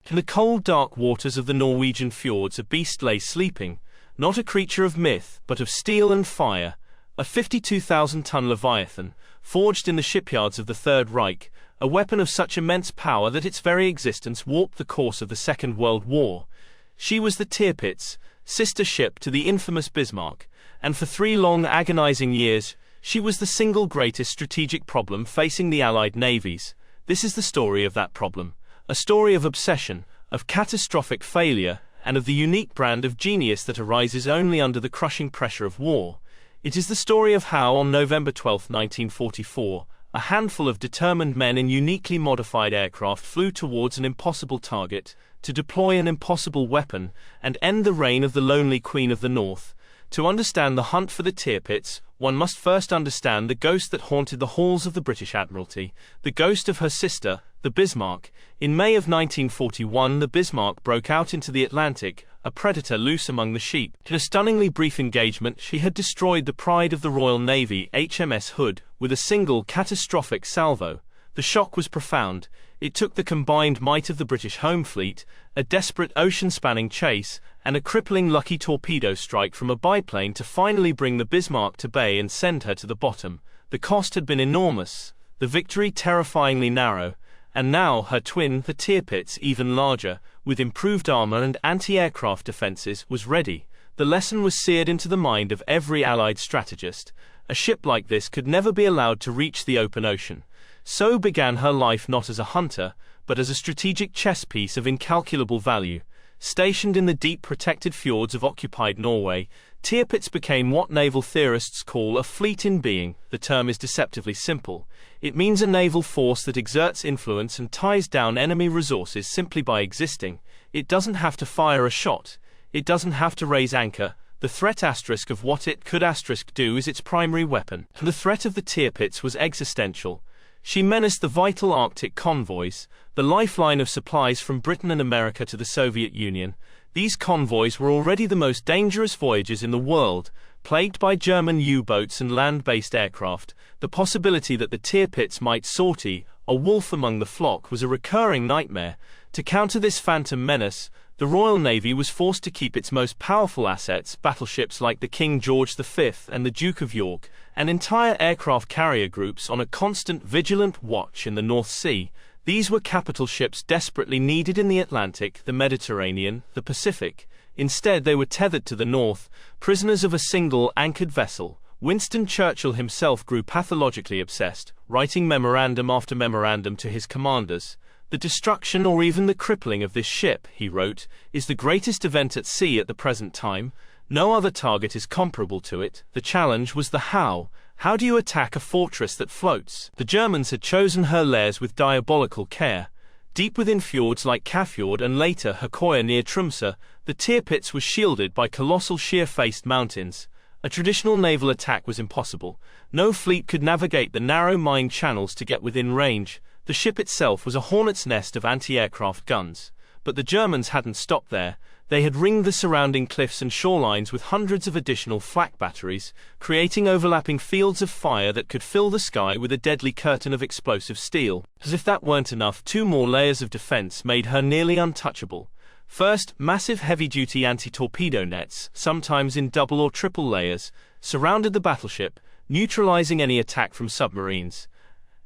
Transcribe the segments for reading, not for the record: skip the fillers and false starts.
In the cold, dark waters of the Norwegian fjords a beast lay sleeping, not a creature of myth, but of steel and fire, a 52,000-ton Leviathan, forged in the shipyards of the Third Reich, a weapon of such immense power that its very existence warped the course of the Second World War. She was the Tirpitz, sister ship to the infamous Bismarck, and for 3 long agonizing years, she was the single greatest strategic problem facing the Allied navies. This is the story of that problem, a story of obsession, of catastrophic failure, and of the unique brand of genius that arises only under the crushing pressure of war. It is the story of how, on November 12, 1944, a handful of determined men in uniquely modified aircraft flew towards an impossible target, to deploy an impossible weapon, and end the reign of the lonely Queen of the North. To understand the hunt for the Tirpitz, one must first understand the ghost that haunted the halls of the British Admiralty, the ghost of her sister, the Bismarck. In May of 1941, the Bismarck broke out into the Atlantic, a predator loose among the sheep. In a stunningly brief engagement, she had destroyed the pride of the Royal Navy, HMS Hood, with a single catastrophic salvo. The shock was profound. It took the combined might of the British Home Fleet, a desperate ocean-spanning chase, and a crippling lucky torpedo strike from a biplane to finally bring the Bismarck to bay and send her to the bottom. The cost had been enormous, the victory terrifyingly narrow, and now her twin, the Tirpitz, even larger, with improved armor and anti-aircraft defenses, was ready. The lesson was seared into the mind of every Allied strategist. A ship like this could never be allowed to reach the open ocean. So began her life not as a hunter, but as a strategic chess piece of incalculable value. Stationed in the deep protected fjords of occupied Norway, Tirpitz became what naval theorists call a fleet in being. The term is deceptively simple. It means a naval force that exerts influence and ties down enemy resources simply by existing. It doesn't have to fire a shot. It doesn't have to raise anchor. The threat asterisk of what it could asterisk do is its primary weapon. The threat of the Tirpitz was existential. She menaced the vital Arctic convoys, the lifeline of supplies from Britain and America to the Soviet Union. These convoys were already the most dangerous voyages in the world, plagued by German U-boats and land-based aircraft. The possibility that the Tirpitz might sortie, a wolf among the flock, was a recurring nightmare. To counter this phantom menace, the Royal Navy was forced to keep its most powerful assets, battleships like the King George V and the Duke of York, and entire aircraft carrier groups on a constant vigilant watch in the North Sea. These were capital ships desperately needed in the Atlantic, the Mediterranean, the Pacific. Instead, they were tethered to the north, prisoners of a single anchored vessel. Winston Churchill himself grew pathologically obsessed, writing memorandum after memorandum to his commanders. The destruction or even the crippling of this ship, he wrote, is the greatest event at sea at the present time. No other target is comparable to it. The challenge was the how. How do you attack a fortress that floats? The Germans had chosen her lairs with diabolical care. Deep within fjords like Fjord and later Herkoya near Tromsø, the Tirpitz was shielded by colossal sheer-faced mountains. A traditional naval attack was impossible. No fleet could navigate the narrow mine channels to get within range. The ship itself was a hornet's nest of anti-aircraft guns. But the Germans hadn't stopped there. They had ringed the surrounding cliffs and shorelines with hundreds of additional flak batteries, creating overlapping fields of fire that could fill the sky with a deadly curtain of explosive steel. As if that weren't enough, 2 more layers of defense made her nearly untouchable. First, massive heavy-duty anti-torpedo nets, sometimes in double or triple layers, surrounded the battleship, neutralizing any attack from submarines.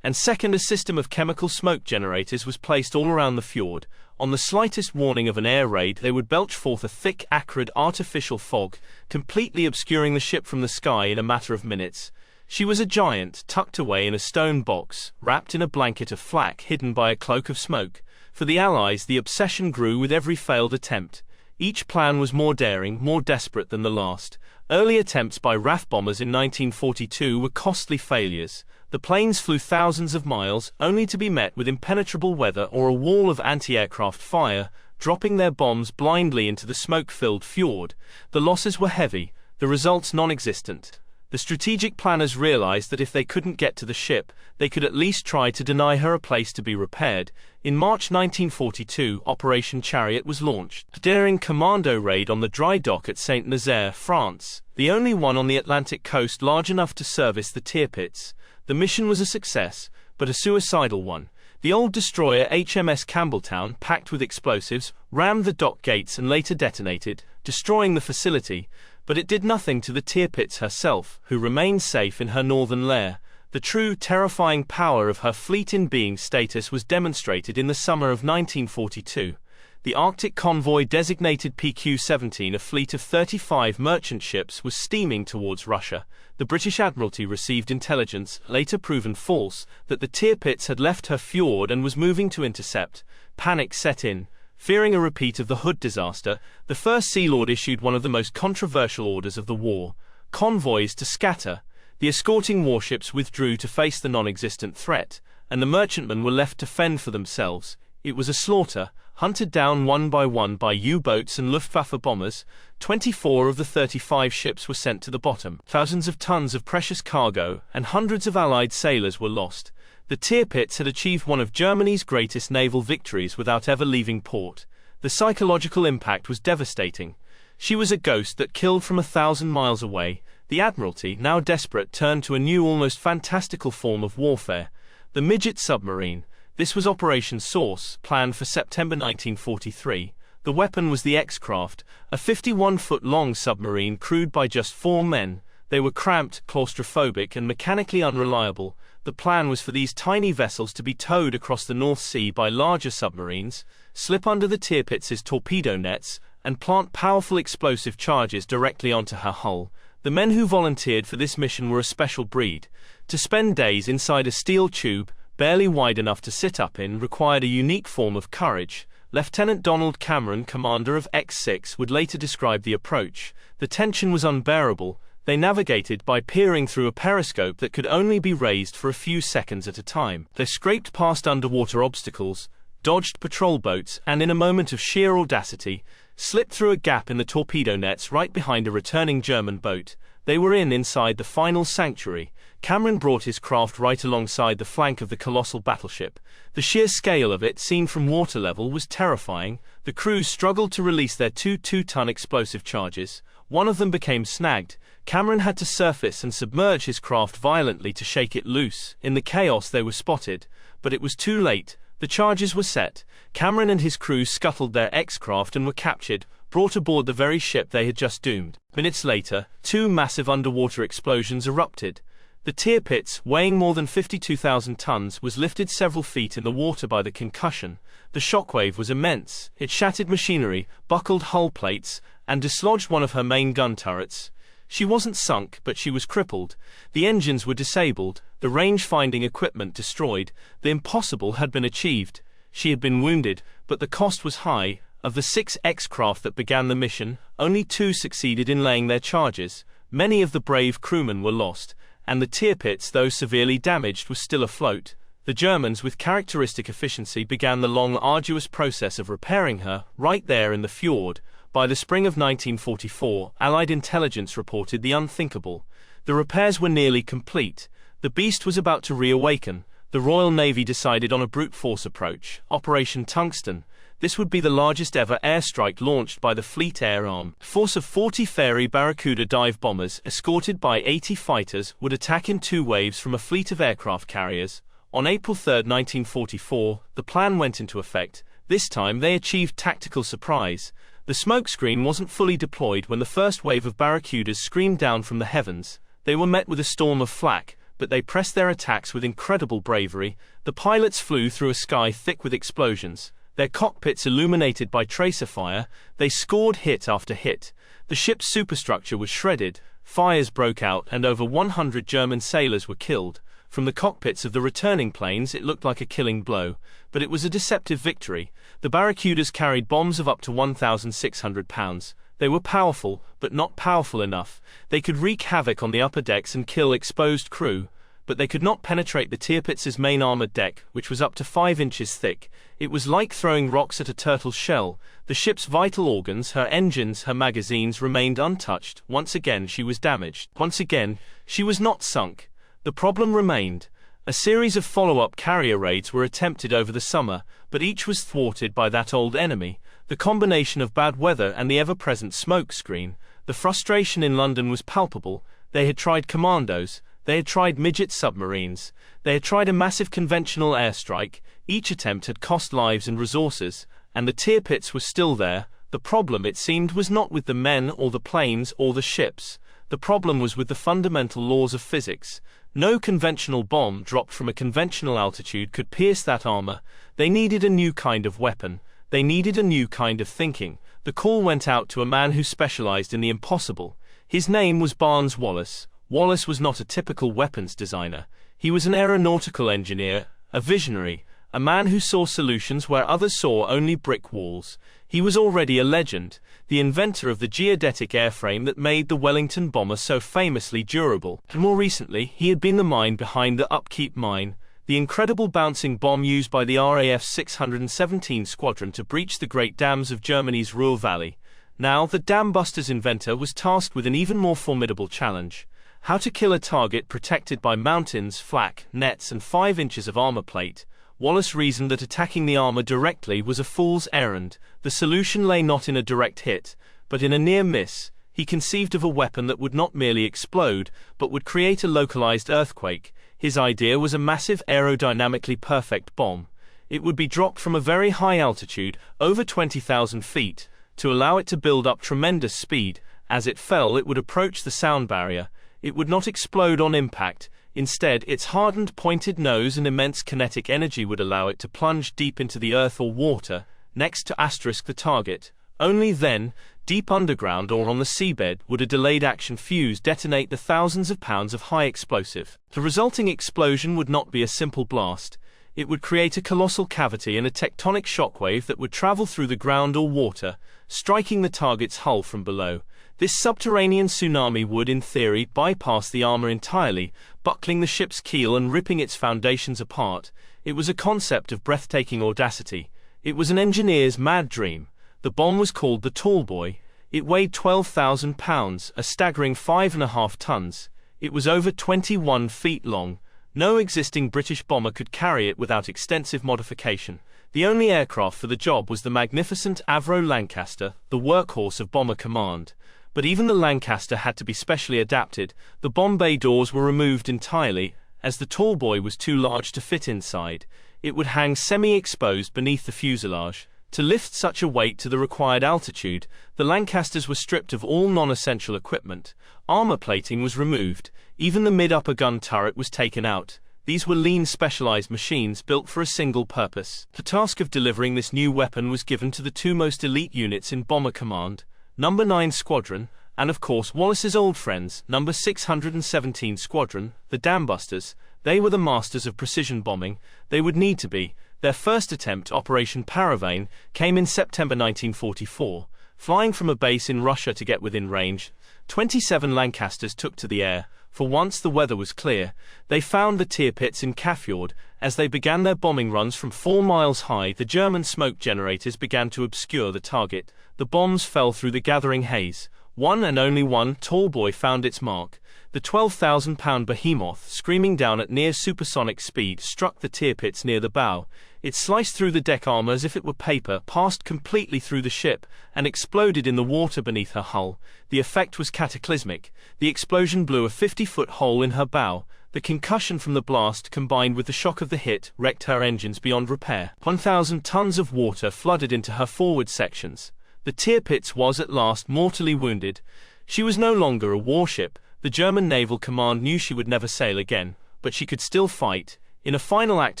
And second, a system of chemical smoke generators was placed all around the fjord. On the slightest warning of an air raid, they would belch forth a thick, acrid, artificial fog, completely obscuring the ship from the sky in a matter of minutes. She was a giant, tucked away in a stone box, wrapped in a blanket of flak, hidden by a cloak of smoke. For the Allies, the obsession grew with every failed attempt. Each plan was more daring, more desperate than the last. Early attempts by RAF bombers in 1942 were costly failures. The planes flew thousands of miles, only to be met with impenetrable weather or a wall of anti-aircraft fire, dropping their bombs blindly into the smoke-filled fjord. The losses were heavy, the results non-existent. The strategic planners realized that if they couldn't get to the ship, they could at least try to deny her a place to be repaired. In March 1942, Operation Chariot was launched, a daring commando raid on the dry dock at Saint-Nazaire, France, the only one on the Atlantic coast large enough to service the Tirpitz. The mission was a success, but a suicidal one. The old destroyer HMS Campbelltown, packed with explosives, rammed the dock gates and later detonated, destroying the facility, but it did nothing to the Tirpitz herself, who remained safe in her northern lair. The true, terrifying power of her fleet-in-being status was demonstrated in the summer of 1942. The Arctic convoy designated PQ-17, a fleet of 35 merchant ships, was steaming towards Russia. The British Admiralty received intelligence, later proven false, that the Tirpitz had left her Fjord and was moving to intercept. Panic set in. Fearing a repeat of the Hood disaster, the First Sea Lord issued one of the most controversial orders of the war: convoys to scatter. The escorting warships withdrew to face the non-existent threat, and the merchantmen were left to fend for themselves. It was a slaughter. Hunted down one by U-boats and Luftwaffe bombers, 24 of the 35 ships were sent to the bottom. Thousands of tons of precious cargo and hundreds of Allied sailors were lost. The Tirpitz had achieved one of Germany's greatest naval victories without ever leaving port. The psychological impact was devastating. She was a ghost that killed from 1,000 miles away. The Admiralty, now desperate, turned to a new, almost fantastical form of warfare: the midget submarine. This was Operation Source, planned for September 1943. The weapon was the X-Craft, a 51-foot-long submarine crewed by just 4 men. They were cramped, claustrophobic, and mechanically unreliable. The plan was for these tiny vessels to be towed across the North Sea by larger submarines, slip under the Tirpitz's torpedo nets, and plant powerful explosive charges directly onto her hull. The men who volunteered for this mission were a special breed. To spend days inside a steel tube, barely wide enough to sit up in, required a unique form of courage. Lieutenant Donald Cameron, commander of X-6, would later describe the approach. The tension was unbearable. They navigated by peering through a periscope that could only be raised for a few seconds at a time. They scraped past underwater obstacles, dodged patrol boats, and in a moment of sheer audacity, slipped through a gap in the torpedo nets right behind a returning German boat. They were inside the final sanctuary. Cameron brought his craft right alongside the flank of the colossal battleship. The sheer scale of it, seen from water level, was terrifying. The crews struggled to release their 2-ton explosive charges. One of them became snagged. Cameron had to surface and submerge his craft violently to shake it loose. In the chaos they were spotted, but it was too late. The charges were set. Cameron and his crew scuttled their X-Craft and were captured, brought aboard the very ship they had just doomed. Minutes later, 2 massive underwater explosions erupted. The Tirpitz, weighing more than 52,000 tons, was lifted several feet in the water by the concussion. The shockwave was immense. It shattered machinery, buckled hull plates, and dislodged one of her main gun turrets. She wasn't sunk, but she was crippled. The engines were disabled, the range-finding equipment destroyed. The impossible had been achieved. She had been wounded, but the cost was high. Of the 6 X-Craft that began the mission, only 2 succeeded in laying their charges. Many of the brave crewmen were lost, and the Tirpitz, though severely damaged, was still afloat. The Germans, with characteristic efficiency, began the long, arduous process of repairing her, right there in the Fjord. By the spring of 1944, Allied intelligence reported the unthinkable. The repairs were nearly complete. The beast was about to reawaken. The Royal Navy decided on a brute force approach, Operation Tungsten. This would be the largest ever airstrike launched by the Fleet Air Arm. A force of 40 Fairey Barracuda dive bombers, escorted by 80 fighters, would attack in 2 waves from a fleet of aircraft carriers. On April 3, 1944, the plan went into effect. This time they achieved tactical surprise. The smokescreen wasn't fully deployed when the first wave of Barracudas screamed down from the heavens. They were met with a storm of flak, but they pressed their attacks with incredible bravery. The pilots flew through a sky thick with explosions. Their cockpits illuminated by tracer fire, they scored hit after hit. The ship's superstructure was shredded, fires broke out, and over 100 German sailors were killed. From the cockpits of the returning planes it looked like a killing blow, but it was a deceptive victory. The Barracudas carried bombs of up to 1,600 pounds. They were powerful, but not powerful enough. They could wreak havoc on the upper decks and kill exposed crew, but they could not penetrate the Tirpitz's main armored deck, which was up to 5 inches thick. It was like throwing rocks at a turtle's shell. The ship's vital organs, her engines, her magazines, remained untouched. Once again she was damaged. Once again, she was not sunk. The problem remained. A series of follow-up carrier raids were attempted over the summer, but each was thwarted by that old enemy. The combination of bad weather and the ever-present smoke screen. The frustration in London was palpable. They had tried commandos. They had tried midget submarines. They had tried a massive conventional airstrike. Each attempt had cost lives and resources, and the Tirpitz was still there. The problem, it seemed, was not with the men or the planes or the ships. The problem was with the fundamental laws of physics. No conventional bomb dropped from a conventional altitude could pierce that armor. They needed a new kind of weapon. They needed a new kind of thinking. The call went out to a man who specialized in the impossible. His name was Barnes Wallis. Wallis was not a typical weapons designer. He was an aeronautical engineer, a visionary, a man who saw solutions where others saw only brick walls. He was already a legend, the inventor of the geodetic airframe that made the Wellington bomber so famously durable. And more recently, he had been the mind behind the Upkeep mine, the incredible bouncing bomb used by the RAF 617 Squadron to breach the great dams of Germany's Ruhr Valley. Now, the Dam Buster's inventor was tasked with an even more formidable challenge: how to kill a target protected by mountains, flak, nets, and 5 inches of armor plate. Wallis reasoned that attacking the armor directly was a fool's errand. The solution lay not in a direct hit, but in a near miss. He conceived of a weapon that would not merely explode, but would create a localized earthquake. His idea was a massive, aerodynamically perfect bomb. It would be dropped from a very high altitude, over 20,000 feet, to allow it to build up tremendous speed. As it fell, it would approach the sound barrier. It would not explode on impact. Instead, its hardened, pointed nose and immense kinetic energy would allow it to plunge deep into the earth or water, next to the target. Only then, deep underground or on the seabed, would a delayed action fuse detonate the thousands of pounds of high explosive. The resulting explosion would not be a simple blast. It would create a colossal cavity and a tectonic shockwave that would travel through the ground or water, striking the target's hull from below. This subterranean tsunami would, in theory, bypass the armor entirely, buckling the ship's keel and ripping its foundations apart. It was a concept of breathtaking audacity. It was an engineer's mad dream. The bomb was called the Tall Boy. It weighed 12,000 pounds, a staggering 5.5 tons. It was over 21 feet long. No existing British bomber could carry it without extensive modification. The only aircraft for the job was the magnificent Avro Lancaster, the workhorse of Bomber Command. But even the Lancaster had to be specially adapted. The bomb bay doors were removed entirely, as the Tall Boy was too large to fit inside. It would hang semi-exposed beneath the fuselage. To lift such a weight to the required altitude, the Lancasters were stripped of all non-essential equipment. Armor plating was removed. Even the mid-upper gun turret was taken out. These were lean, specialized machines built for a single purpose. The task of delivering this new weapon was given to the 2 most elite units in Bomber Command, No. 9 Squadron, and of course Wallis's old friends, No. 617 Squadron, the Dam Busters. They were the masters of precision bombing. They would need to be. Their first attempt, Operation Paravane, came in September 1944. Flying from a base in Russia to get within range, 27 Lancasters took to the air. For once the weather was clear. They found the Tirpitz in Fjord. As they began their bombing runs from 4 miles high, the German smoke generators began to obscure the target. The bombs fell through the gathering haze. One and only one Tall Boy found its mark. The 12,000-pound behemoth, screaming down at near supersonic speed, struck the Tirpitz near the bow. It sliced through the deck armor as if it were paper, passed completely through the ship, and exploded in the water beneath her hull. The effect was cataclysmic. The explosion blew a 50-foot hole in her bow. The concussion from the blast, combined with the shock of the hit, wrecked her engines beyond repair. 1,000 tons of water flooded into her forward sections. The Tirpitz was at last mortally wounded. She was no longer a warship. The German Naval Command knew she would never sail again, but she could still fight. In a final act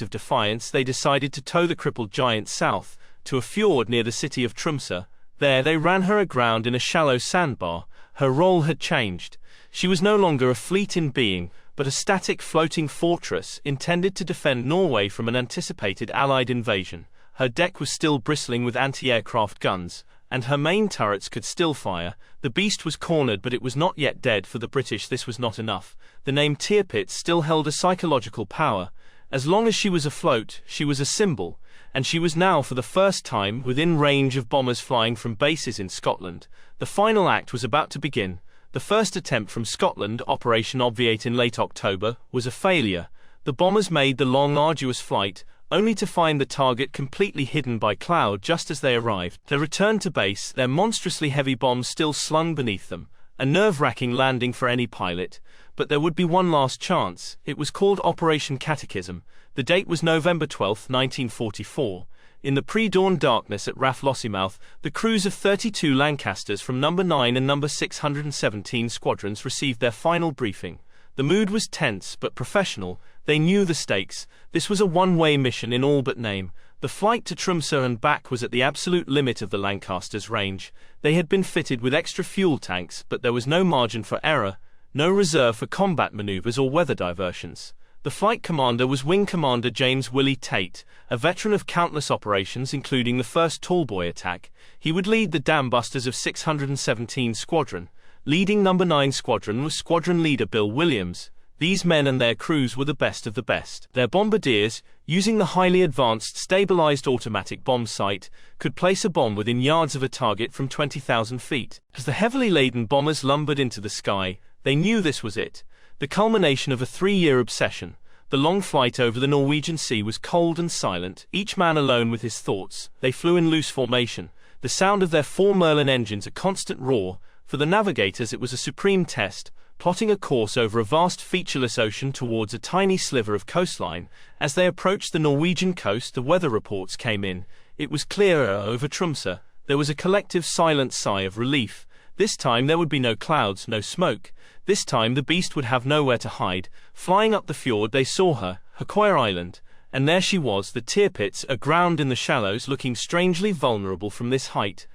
of defiance, they decided to tow the crippled giant south, to a fjord near the city of Tromsø. There they ran her aground in a shallow sandbar. Her role had changed. She was no longer a fleet in being, but a static floating fortress intended to defend Norway from an anticipated Allied invasion. Her deck was still bristling with anti-aircraft guns, and her main turrets could still fire. The beast was cornered, but it was not yet dead. For the British this was not enough. The name Tirpitz still held a psychological power. As long as she was afloat, she was a symbol, and she was now for the first time within range of bombers flying from bases in Scotland. The final act was about to begin. The first attempt from Scotland, Operation Obviate in late October, was a failure. The bombers made the long, arduous flight, only to find the target completely hidden by cloud just as they arrived. They returned to base, their monstrously heavy bombs still slung beneath them. a nerve-wracking landing for any pilot, but there would be one last chance. It was called Operation Catechism. The date was November 12, 1944. In the pre-dawn darkness at RAF Lossiemouth, the crews of 32 Lancasters from No. 9 and No. 617 squadrons received their final briefing. The mood was tense but professional. They knew the stakes. This was a one-way mission in all but name. The flight to Tromsø and back was at the absolute limit of the Lancaster's range. They had been fitted with extra fuel tanks, but there was no margin for error, no reserve for combat maneuvers or weather diversions. The flight commander was Wing Commander James Willie Tate, a veteran of countless operations including the first Tallboy attack. He would lead the dam-busters of 617 Squadron. Leading No. 9 Squadron was Squadron Leader Bill Williams. These men and their crews were the best of the best. Their bombardiers, using the highly advanced stabilized automatic bomb sight, could place a bomb within yards of a target from 20,000 feet. As the heavily laden bombers lumbered into the sky, they knew this was it. The culmination of a 3-year obsession. The long flight over the Norwegian Sea was cold and silent, each man alone with his thoughts. They flew in loose formation, the sound of their 4 Merlin engines a constant roar. For the navigators it was a supreme test, plotting a course over a vast featureless ocean towards a tiny sliver of coastline. As they approached the Norwegian coast, the weather reports came in. It was clearer over Tromsø. There was a collective silent sigh of relief. This time there would be no clouds, no smoke. This time the beast would have nowhere to hide. Flying up the fjord they saw her, Herøya Island, and there she was, the Tirpitz, aground in the shallows, looking strangely vulnerable from this height.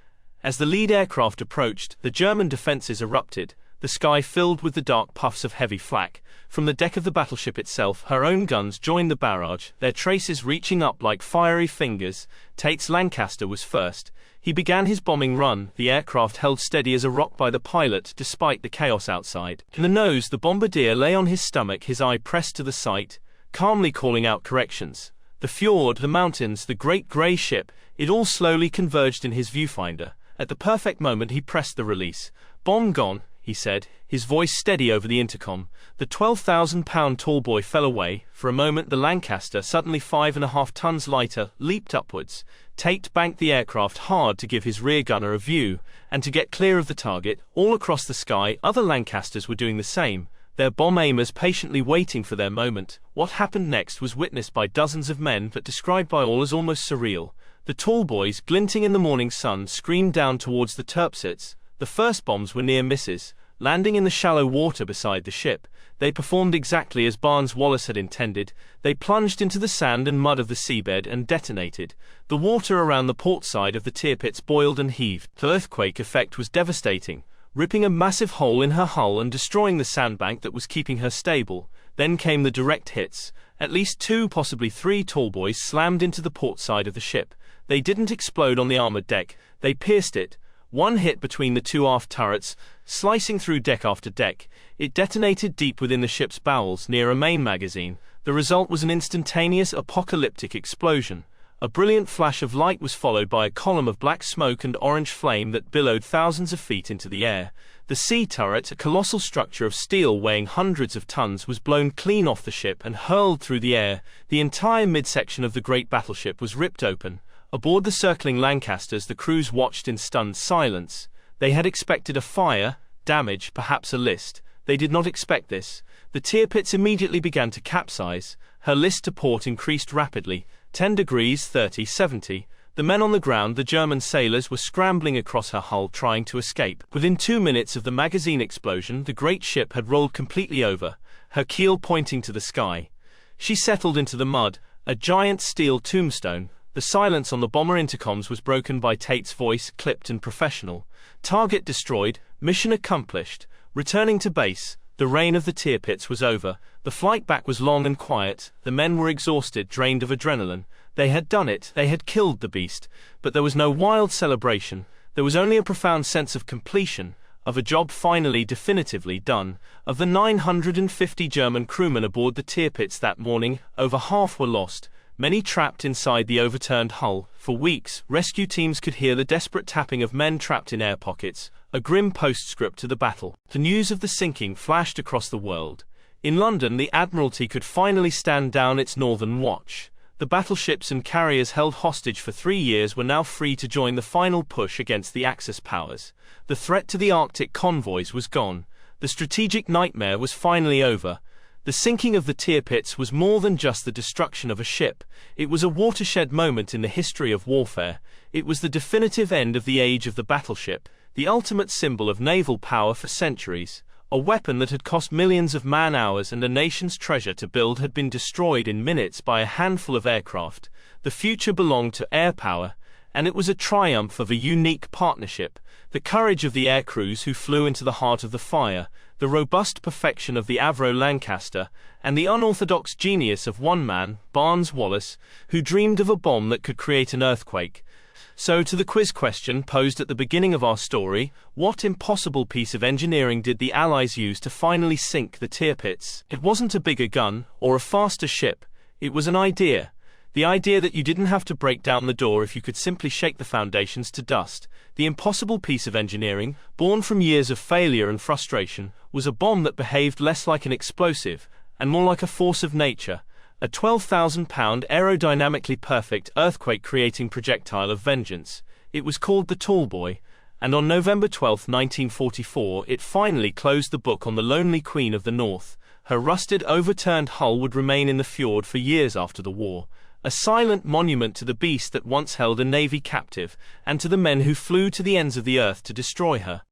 As the lead aircraft approached, the German defences erupted, the sky filled with the dark puffs of heavy flak. From the deck of the battleship itself, her own guns joined the barrage, their traces reaching up like fiery fingers. Tate's Lancaster was first. He began his bombing run, the aircraft held steady as a rock by the pilot despite the chaos outside. In the nose, the bombardier lay on his stomach, his eye pressed to the sight, calmly calling out corrections. The fjord, the mountains, the great grey ship, it all slowly converged in his viewfinder. At the perfect moment he pressed the release. "Bomb gone," he said, his voice steady over the intercom. The 12,000-pound Tallboy fell away. For a moment the Lancaster, suddenly 5.5 tons lighter, leaped upwards. Tate banked the aircraft hard to give his rear gunner a view, and to get clear of the target. All across the sky, other Lancasters were doing the same, their bomb aimers patiently waiting for their moment. What happened next was witnessed by dozens of men, but described by all as almost surreal. The Tallboys, glinting in the morning sun, screamed down towards the Tirpitz. The first bombs were near misses, landing in the shallow water beside the ship. They performed exactly as Barnes-Wallis had intended. They plunged into the sand and mud of the seabed and detonated. The water around the port side of the Tirpitz boiled and heaved. The earthquake effect was devastating, ripping a massive hole in her hull and destroying the sandbank that was keeping her stable. Then came the direct hits. At least 2, possibly 3 Tallboys slammed into the port side of the ship. They didn't explode on the armored deck, they pierced it. One hit between the 2 aft turrets, slicing through deck after deck. It detonated deep within the ship's bowels, near a main magazine. The result was an instantaneous apocalyptic explosion. A brilliant flash of light was followed by a column of black smoke and orange flame that billowed thousands of feet into the air. The sea turret, a colossal structure of steel weighing hundreds of tons, was blown clean off the ship and hurled through the air. The entire midsection of the great battleship was ripped open. Aboard the circling Lancasters the crews watched in stunned silence. They had expected a fire, damage, perhaps a list. They did not expect this. The Tirpitz immediately began to capsize. Her list to port increased rapidly, 10 degrees 30, 70. The men on the ground, the German sailors, were scrambling across her hull trying to escape. Within 2 minutes of the magazine explosion, the great ship had rolled completely over, her keel pointing to the sky. She settled into the mud, a giant steel tombstone. The silence on the bomber intercoms was broken by Tate's voice, clipped and professional. Target destroyed, mission accomplished. Returning to base, the reign of the Tirpitz was over. The flight back was long and quiet. The men were exhausted, drained of adrenaline. They had done it, they had killed the beast. But there was no wild celebration. There was only a profound sense of completion, of a job finally definitively done. Of the 950 German crewmen aboard the Tirpitz that morning, over half were lost. Many trapped inside the overturned hull. For weeks, rescue teams could hear the desperate tapping of men trapped in air pockets, a grim postscript to the battle. The news of the sinking flashed across the world. In London, the Admiralty could finally stand down its Northern Watch. The battleships and carriers held hostage for 3 years were now free to join the final push against the Axis powers. The threat to the Arctic convoys was gone. The strategic nightmare was finally over. The sinking of the Tirpitz was more than just the destruction of a ship. It was a watershed moment in the history of warfare. It was the definitive end of the age of the battleship, the ultimate symbol of naval power for centuries. A weapon that had cost millions of man-hours and a nation's treasure to build had been destroyed in minutes by a handful of aircraft. The future belonged to air power, and it was a triumph of a unique partnership. The courage of the air crews who flew into the heart of the fire, the robust perfection of the Avro Lancaster, and the unorthodox genius of one man, Barnes Wallis, who dreamed of a bomb that could create an earthquake. So to the quiz question posed at the beginning of our story, what impossible piece of engineering did the Allies use to finally sink the Tirpitz? It wasn't a bigger gun, or a faster ship. It was an idea. The idea that you didn't have to break down the door if you could simply shake the foundations to dust. The impossible piece of engineering, born from years of failure and frustration, was a bomb that behaved less like an explosive, and more like a force of nature. A 12,000-pound aerodynamically perfect earthquake-creating projectile of vengeance. It was called the Tallboy, and on November 12, 1944, it finally closed the book on the lonely Queen of the North. Her rusted, overturned hull would remain in the fjord for years after the war, a silent monument to the beast that once held a navy captive, and to the men who flew to the ends of the earth to destroy her.